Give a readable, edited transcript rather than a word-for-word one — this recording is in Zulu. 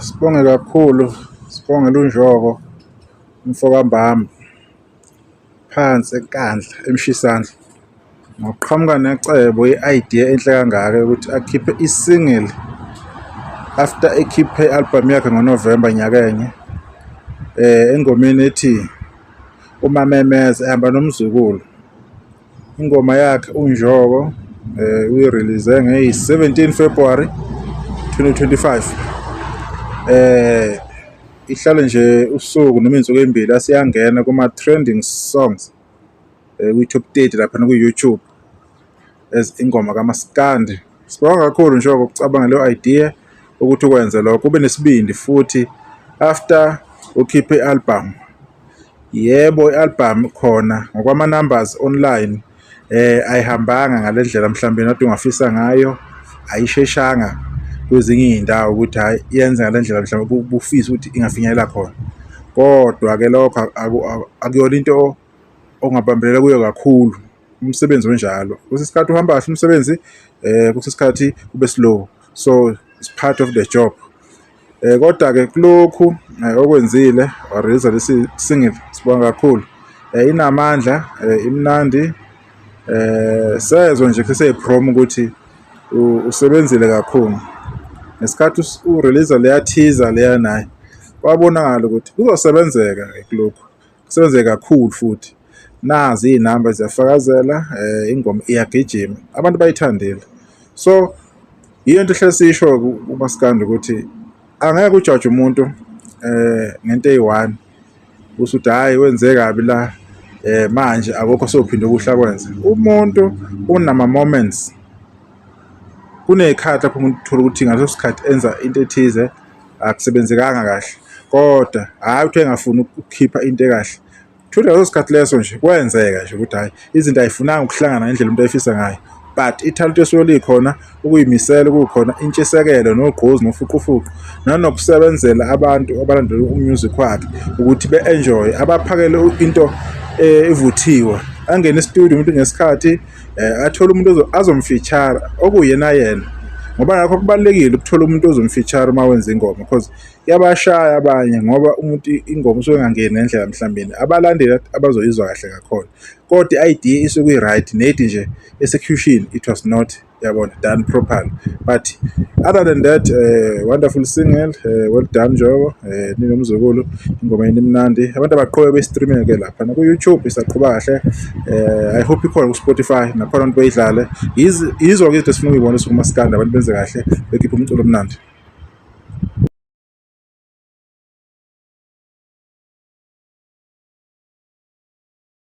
Sibonge kakhulu, sibongele uNjoko umfokambamba phansi enkandla emshisandla ngokuqhamuka necebo i-idea enhle kangaka ukuthi akhiphe i-single after ekhiphe i-album yakhe ngoNovember nyakenye, engomeni ethi uMamemeza ehamba nomzukulu. Ingoma yakhe uNjoko uyi-release ngeyi-17 February 2025. Ihlale nje usuku noma insuku embili asiyangena kuma-trending songs kwi-top 30 lapha ku-YouTube as ingoma kaMaskandi. Sibonga kakhulu Njoko ukucabanga leyo idea ukuthi ukwenze lokho, kube nesibindi futhi after ukhiphe i-album. Yebo, i-album khona ngokwama-numbers online ayihambanga ngale ndlela mhlawumbe nade ungafisa ngayo, ayisheshanga kwezinye iy'ndawo ukuthi hhayi yenze ngale ndlela mhlawumbe ubufisa ukuthi ingafinyelela khona. Kodwa-ke lokho akuyona into ongabambelela kuyo kakhulu, umsebenzi onjalo. Kwesinye isikhathi uhamba kahle umsebenzi, kwesinye isikhathi ube slow, so it's part of the job. Kodwa-ke kulokhu okwenzile warelease lesi single, sibonga kakhulu. Inamandla, imnandi, sezwe nje kuseyiprom ukuthi usebenzile kakhulu. Ngesikhathi urelease leya teaser leya naye kwabonakala ukuthi kuzosebenzeka kulokhu, kusebenzeke kakhulu futhi. Nazi iy'namba ziyafakazela, ingoma iyagijima, abantu bayithandile. So iyo nto ehlale siyisho kuMaskandi ukuthi angeke ujaje umuntu ngento eyi-one usuthi hhayi wenze kabi la manje akukho sophinde kuhle akwenze. Umuntu unama-moments, kuney'khathi lapho umuntu uthola ukuthi ngaleso sikhathi enza into ethize akusebenzekanga kahle, kodwa hhayi ukuthi engafuni ukukhipha into ekahle. Thuthi ngaleso sikhathi leso nje kwenzeka nje ukuthi hhayi izinto ay'funanga ukuhlangana ngendlela umuntu ayifisa ngayo, but ithalente esuke likhona, ukuyimisela kukhona, intshisekelo nogqozi nofuqufuqu nanokusebenzela abantu abalandela umusic wakhe ukuthi be-enjoy, abaphakele into evuthiwe, angene e-studio umuntu ngesikhathi athole umuntu azomfeature okuyena yena, ngoba nakho kubalulekile ukuthola umuntu ozomfeature uma wenza ingoma because yabashaya abanye ngoba umuntu ingoma usuke engangeni ngendlela mhlawumbe abalandeli abazoyizwa kahle kakhona, kodwa i-idea isuke i-right, nethi nje execution it was not done properly. But other than that, wonderful single, well done Njoko, ninomzukulu, ingoma yini imnandi, abantu abaqhubeke be-streaming-ke lapha naku-YouTube isaqhuba kahle. I hope ikhona ku-Spotify nakhona abantu bayidlale. Yizo-ke izinto esifuna ukuyibona kuMaskandi, abantu benze kahle bekhiphe umculo omnandi.